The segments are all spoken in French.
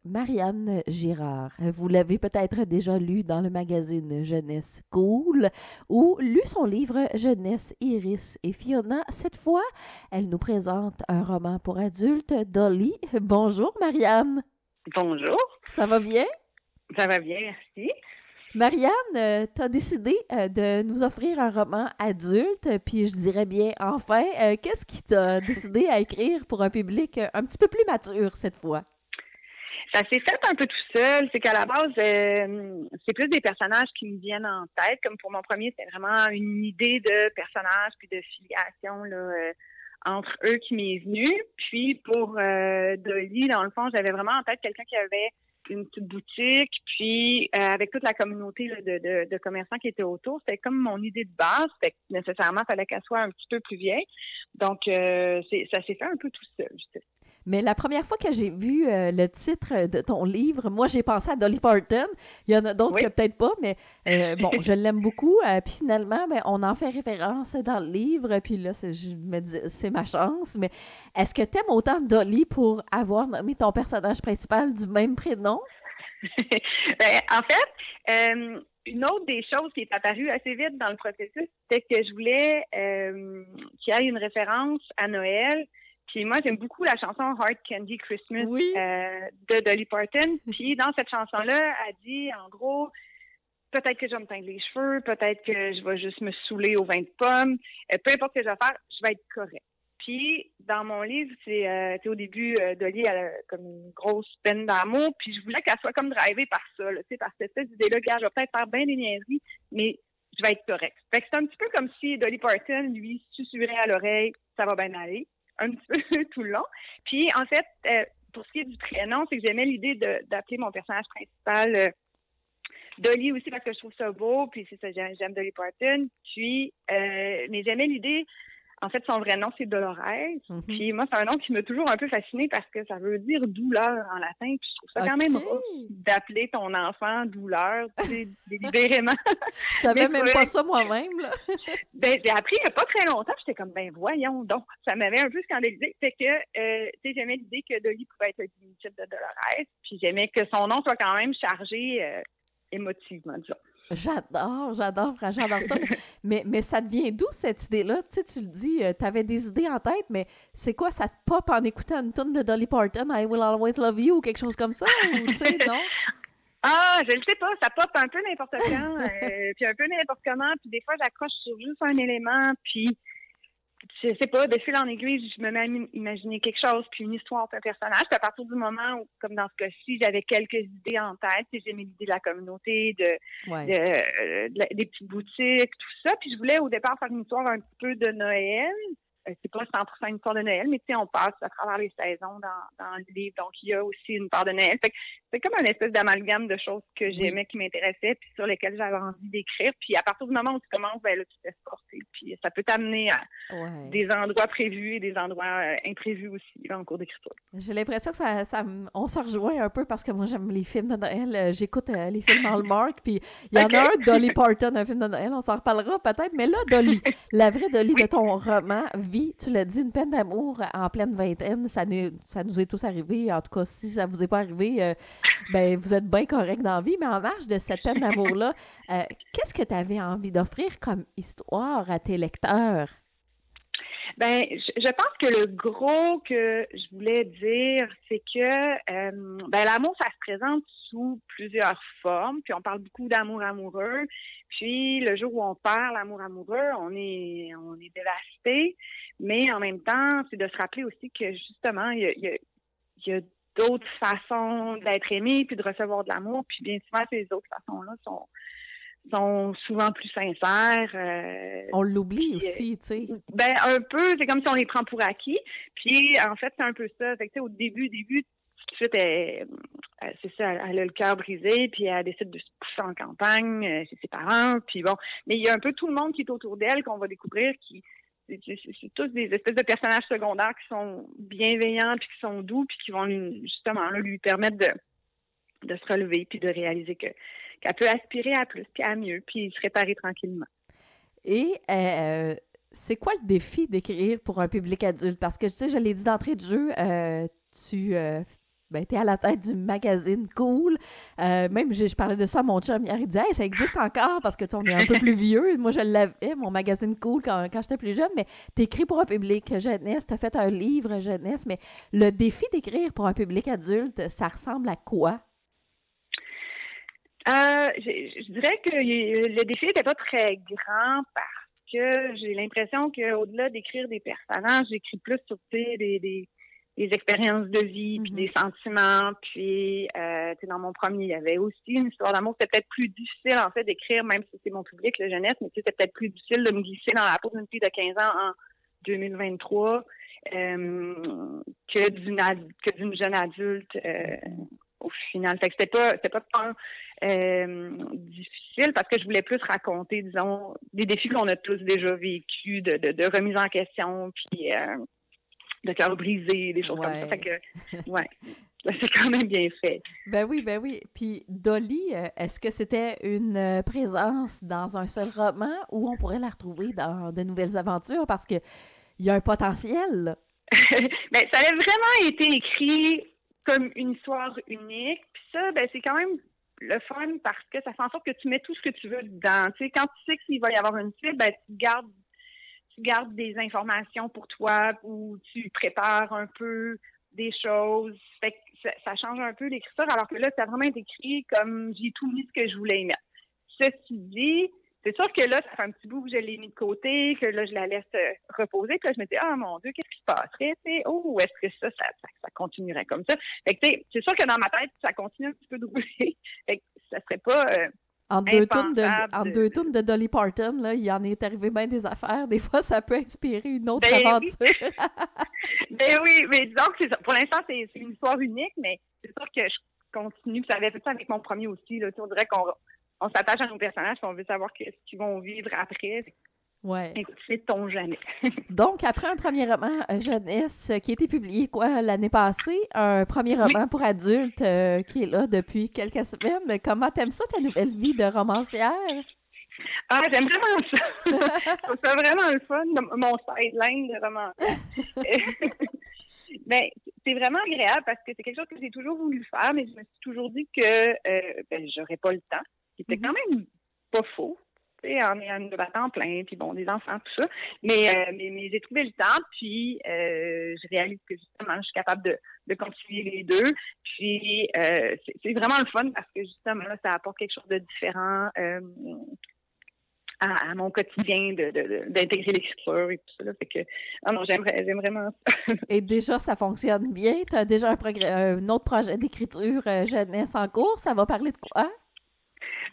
Marianne Girard. Vous l'avez peut-être déjà lu dans le magazine Jeunesse Cool ou lu son livre Jeunesse Iris et Fiona. Cette fois, elle nous présente un roman pour adultes, Dolly. Bonjour Marianne. Bonjour. Ça va bien? Ça va bien, merci. Marianne, tu as décidé de nous offrir un roman adulte, puis je dirais bien enfin, qu'est-ce qui t'a décidé à écrire pour un public un petit peu plus mature cette fois? Ça s'est fait un peu tout seul. C'est qu'à la base, c'est plus des personnages qui me viennent en tête. Comme pour mon premier, c'est vraiment une idée de personnage puis de filiation là, entre eux qui m'est venue. Puis pour Dolly, dans le fond, j'avais vraiment en tête quelqu'un qui avait une petite boutique, puis avec toute la communauté là, de commerçants qui étaient autour. C'était comme mon idée de base. Fait que nécessairement, il fallait qu'elle soit un petit peu plus vieille. Donc, ça s'est fait un peu tout seul, je sais. Mais la première fois que j'ai vu le titre de ton livre, moi, j'ai pensé à Dolly Parton. Il y en a d'autres que peut-être pas, mais bon, je l'aime beaucoup. Puis finalement, ben, on en fait référence dans le livre. Puis là, je me dis, c'est ma chance. Mais est-ce que t'aimes autant Dolly pour avoir nommé ton personnage principal du même prénom? En fait, une autre des choses qui est apparue assez vite dans le processus, c'était que je voulais qu'il y ait une référence à Noël. Puis moi, j'aime beaucoup la chanson Hard Candy Christmas de Dolly Parton. Puis dans cette chanson-là, elle dit, en gros, peut-être que je vais me teindre les cheveux, peut-être que je vais juste me saouler au vin de pomme. Peu importe ce que je vais faire, je vais être correcte. Puis dans mon livre, c'est au début, Dolly, elle a comme une grosse peine d'amour. Puis je voulais qu'elle soit comme drivée par ça, là, par cette espèce d'idée-là. Gars, je vais peut-être faire bien des niaiseries, mais je vais être correcte. Fait que c'est un petit peu comme si Dolly Parton, lui, susurrait à l'oreille, ça va bien aller. Un petit peu tout le long. Puis, en fait, pour ce qui est du prénom, c'est que j'aimais l'idée d'appeler mon personnage principal Dolly aussi parce que je trouve ça beau, puis c'est ça, j'aime Dolly Parton. Puis, mais j'aimais l'idée, en fait, son vrai nom, c'est Dolores. Mm-hmm. Puis moi, c'est un nom qui m'a toujours un peu fascinée parce que ça veut dire douleur en latin. Puis je trouve ça quand même rough d'appeler ton enfant douleur, tu sais, délibérément. Je savais même pas ça moi-même, là. Ben, j'ai appris il y a pas très longtemps, puis j'étais comme, ben voyons donc. Ça m'avait un peu scandalisée. Fait que, tu sais, j'aimais l'idée que Dolly pouvait être le diminutif de Dolores. Puis j'aimais que son nom soit quand même chargé émotivement, disons. J'adore ça. Mais ça te vient d'où, cette idée-là? Tu sais, tu le dis, tu avais des idées en tête, mais c'est quoi, ça te pop en écoutant une tune de Dolly Parton, I Will Always Love You, ou quelque chose comme ça? Ou, tu sais, non? Ah, je le sais pas, ça pop un peu n'importe quand, puis un peu n'importe comment, puis des fois, j'accroche sur juste un élément, puis je sais pas, de fil en aiguille, je me mets à imaginer quelque chose, puis une histoire, puis un personnage. Puis à partir du moment où, comme dans ce cas-ci, j'avais quelques idées en tête, puis j'aimais l'idée de la communauté, des petites boutiques, tout ça. Puis je voulais au départ faire une histoire un petit peu de Noël. C'est pas 100% une histoire de Noël, mais tu sais, on passe à travers les saisons dans le livre, donc il y a aussi une part de Noël. Fait que c'est comme une espèce d'amalgame de choses que j'aimais, qui m'intéressaient, puis sur lesquelles j'avais envie d'écrire. Puis à partir du moment où tu commences, ben là, tu te laisses porter. Puis ça peut t'amener à des endroits prévus et des endroits imprévus aussi, là, en cours d'écriture. J'ai l'impression que on se rejoint un peu parce que moi, j'aime les films de Noël. J'écoute les films Hallmark, puis il y en a un, Dolly Parton, un film de Noël, on s'en reparlera peut-être. Mais là, Dolly, la vraie Dolly de ton roman, tu l'as dit, une peine d'amour en pleine vingtaine, ça nous est tous arrivé. En tout cas, si ça vous est pas arrivé, ben vous êtes bien correct dans la vie. Mais en marge de cette peine d'amour-là, qu'est-ce que tu avais envie d'offrir comme histoire à tes lecteurs? Ben, je pense que le gros que je voulais dire, c'est que l'amour, ça se présente sous plusieurs formes. Puis on parle beaucoup d'amour amoureux. Puis le jour où on perd l'amour amoureux, on est dévasté. Mais en même temps, c'est de se rappeler aussi que justement, il y a d'autres façons d'être aimé puis de recevoir de l'amour. Puis bien souvent, ces autres façons-là sont souvent plus sincères. On l'oublie aussi, tu sais. Ben, un peu, c'est comme si on les prend pour acquis. Puis, en fait, c'est un peu ça. Fait que, tu sais, au début, tout de suite, c'est ça, elle a le cœur brisé, puis elle décide de se pousser en campagne chez ses parents. Puis bon, mais il y a un peu tout le monde qui est autour d'elle qu'on va découvrir c'est tous des espèces de personnages secondaires qui sont bienveillants, puis qui sont doux, puis qui vont justement lui permettre de se relever, puis de réaliser qu'elle peut aspirer à plus, puis à mieux, puis se réparer tranquillement. Et c'est quoi le défi d'écrire pour un public adulte? Parce que, tu sais, je l'ai dit d'entrée de jeu, ben, t'es à la tête du magazine Cool. Même, je parlais de ça à mon chum hier, il disait « Hey, ça existe encore parce que, tu sais, on est un peu plus vieux. » Moi, je l'avais, mon magazine Cool, quand j'étais plus jeune, mais t'écris pour un public jeunesse, t'as fait un livre jeunesse, mais le défi d'écrire pour un public adulte, ça ressemble à quoi? Je dirais que le défi n'était pas très grand parce que j'ai l'impression qu'au-delà d'écrire des personnages, j'écris plus sur des expériences de vie, puis des sentiments, puis dans mon premier, il y avait aussi une histoire d'amour. C'était peut-être plus difficile, en fait, d'écrire, même si c'est mon public, la jeunesse, mais c'était peut-être plus difficile de me glisser dans la peau d'une fille de 15 ans en 2023 que d'une jeune adulte au final. Fait que c'était pas tant difficile parce que je voulais plus raconter, disons, des défis qu'on a tous déjà vécus, de remise en question, puis de cœur brisé, des choses comme ça. Fait que, ouais, c'est quand même bien fait. Ben oui. Puis Dolly, est-ce que c'était une présence dans un seul roman ou on pourrait la retrouver dans de nouvelles aventures parce que il y a un potentiel, là? Ben, ça a vraiment été écrit comme une histoire unique. Puis ça, ben, c'est quand même le fun parce que ça fait en sorte que tu mets tout ce que tu veux dedans. Tu sais, quand tu sais qu'il va y avoir une suite, ben, tu gardes des informations pour toi ou tu prépares un peu des choses. Fait que ça change un peu l'écriture, alors que là, ça a vraiment été écrit comme j'ai tout mis ce que je voulais y mettre. Ceci dit, c'est sûr que là, ça fait un petit bout que je l'ai mis de côté, que là, je la laisse reposer. Puis là, je me dis, ah mon Dieu, qu'est-ce qui se passerait? T'sais? Oh, est-ce que ça continuerait comme ça? Fait que, c'est sûr que dans ma tête, ça continue un petit peu de rouler. Fait que ça serait pas entre deux tunes de Dolly Parton, là, il en est arrivé bien des affaires. Des fois, ça peut inspirer une autre aventure. Ben oui, mais disons que c'est ça. Pour l'instant, c'est une histoire unique, mais c'est sûr que je continue. Puis ça avait fait ça avec mon premier aussi. Là. On dirait qu'on s'attache à nos personnages et on veut savoir ce qu'ils vont vivre après. Ouais. Écoute, c'est ton jamais. Donc, après un premier roman jeunesse qui a été publié l'année passée, un premier roman pour adultes qui est là depuis quelques semaines. Comment t'aimes ça, ta nouvelle vie de romancière? Ah, j'aime vraiment ça. Je trouve ça vraiment le fun, mon sideline de romancière. Ben, c'est vraiment agréable parce que c'est quelque chose que j'ai toujours voulu faire, mais je me suis toujours dit que j'aurais pas le temps. C'était quand même pas faux. En ayant une à temps plein, puis bon, des enfants, tout ça. Mais j'ai trouvé le temps, puis je réalise que justement, je suis capable de concilier les deux. Puis c'est vraiment le fun parce que justement, là, ça apporte quelque chose de différent à mon quotidien d'intégrer l'écriture et tout ça. Là. Fait que, non, j'aime vraiment ça. Et déjà, ça fonctionne bien? Tu as déjà un autre projet d'écriture jeunesse en cours? Ça va parler de quoi?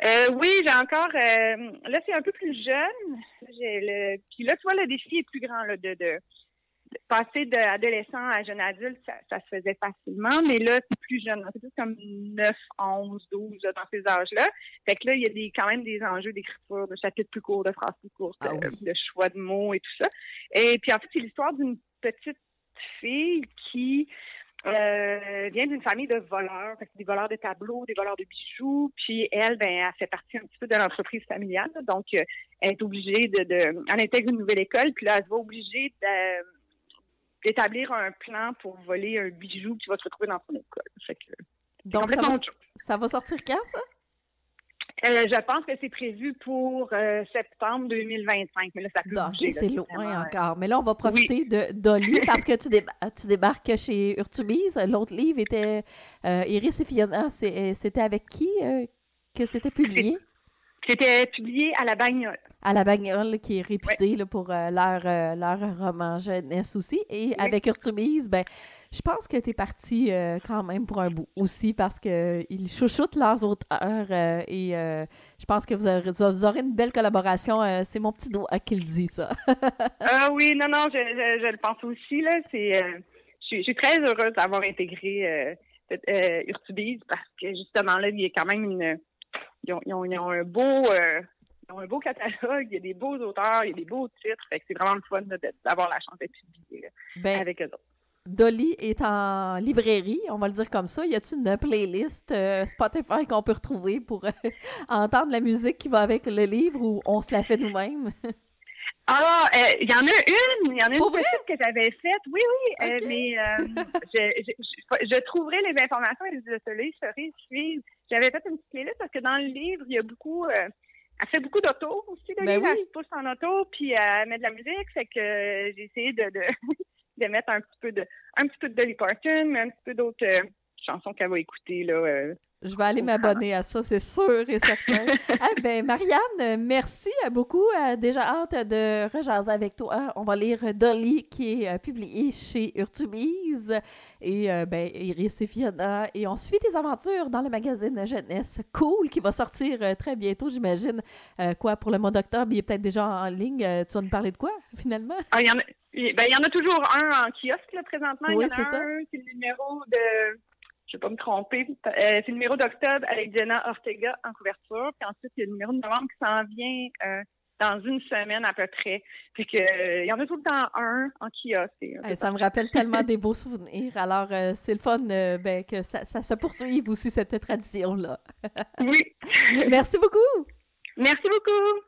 Oui, j'ai encore... là, c'est un peu plus jeune. Puis là, tu vois, le défi est plus grand là, de passer d'adolescent à jeune adulte, ça se faisait facilement, mais là, c'est plus jeune. C'est plus comme 9, 11, 12, là, dans ces âges-là. Fait que là, il y a quand même des enjeux d'écriture, de chapitres plus courts, de phrases plus courtes, de choix de mots et tout ça. Et puis, en fait, c'est l'histoire d'une petite fille qui... vient d'une famille de voleurs, des voleurs de tableaux, des voleurs de bijoux, puis elle, elle fait partie un petit peu de l'entreprise familiale, donc elle est obligée elle intègre une nouvelle école, puis là, elle se voit obligée d'établir un plan pour voler un bijou qui va se retrouver dans son école. Fait que, donc, ça va sortir quand, ça? Je pense que c'est prévu pour septembre 2025, mais là, ça peut bouger. C'est loin encore. Mais là, on va profiter de Dolly parce que tu débarques chez Urtubise. L'autre livre était Iris et Fiona. C'était avec qui que c'était publié? C'était publié à La Bagnole. À La Bagnole, qui est réputée là, pour leur roman jeunesse aussi. Et avec Urtubise, je pense que tu es partie quand même pour un bout aussi parce qu'ils chouchoutent leurs auteurs et je pense que vous aurez une belle collaboration. C'est mon petit doigt qui le dit, ça. Ah oui, non, je le pense aussi. Là. Je suis très heureuse d'avoir intégré Urtubise parce que justement, là, il y a quand même ils ont un beau catalogue, il y a des beaux auteurs, il y a des beaux titres. Fait que c'est vraiment le fun d'avoir la chance d'être publié avec eux autres. Dolly est en librairie, on va le dire comme ça. Y a-t-il une playlist Spotify qu'on peut retrouver pour entendre la musique qui va avec le livre ou on se la fait nous-mêmes? Il y en a une Pour vrai? petite que j'avais faite, oui, Ok. mais je trouverai les informations et je les ferai suivre. J'avais fait une petite playlist parce que dans le livre, il y a beaucoup, elle fait beaucoup d'auto aussi, le Ben livre, oui. elle se pousse en auto, puis elle met de la musique, fait que j'ai essayé de de mettre un petit peu de Dolly Parton, mais un petit peu d'autres chansons qu'elle va écouter, là. Je vais aller m'abonner à ça, c'est sûr et certain. Eh ben, Marianne, merci beaucoup. Déjà hâte de rejaser avec toi. On va lire Dolly, qui est publié chez Urtubise. Et ben, Iris et Fiona. Et on suit tes aventures dans le magazine Jeunesse Cool, qui va sortir très bientôt, j'imagine. Quoi, pour le mois d'octobre, il est peut-être déjà en ligne. Tu vas nous parler de quoi, finalement? Il y en a toujours un en kiosque, là, présentement. Oui, Il y en a c'est ça. un, c'est le numéro de... Je vais pas me tromper. C'est le numéro d'octobre avec Jenna Ortega en couverture. Puis ensuite, il y a le numéro de novembre qui s'en vient dans une semaine à peu près. Puis que il y en a tout le temps un en kiosque. Ça me rappelle tellement des beaux souvenirs. Alors, c'est le fun ben, que ça se poursuive aussi, cette tradition-là. Oui. Merci beaucoup! Merci beaucoup!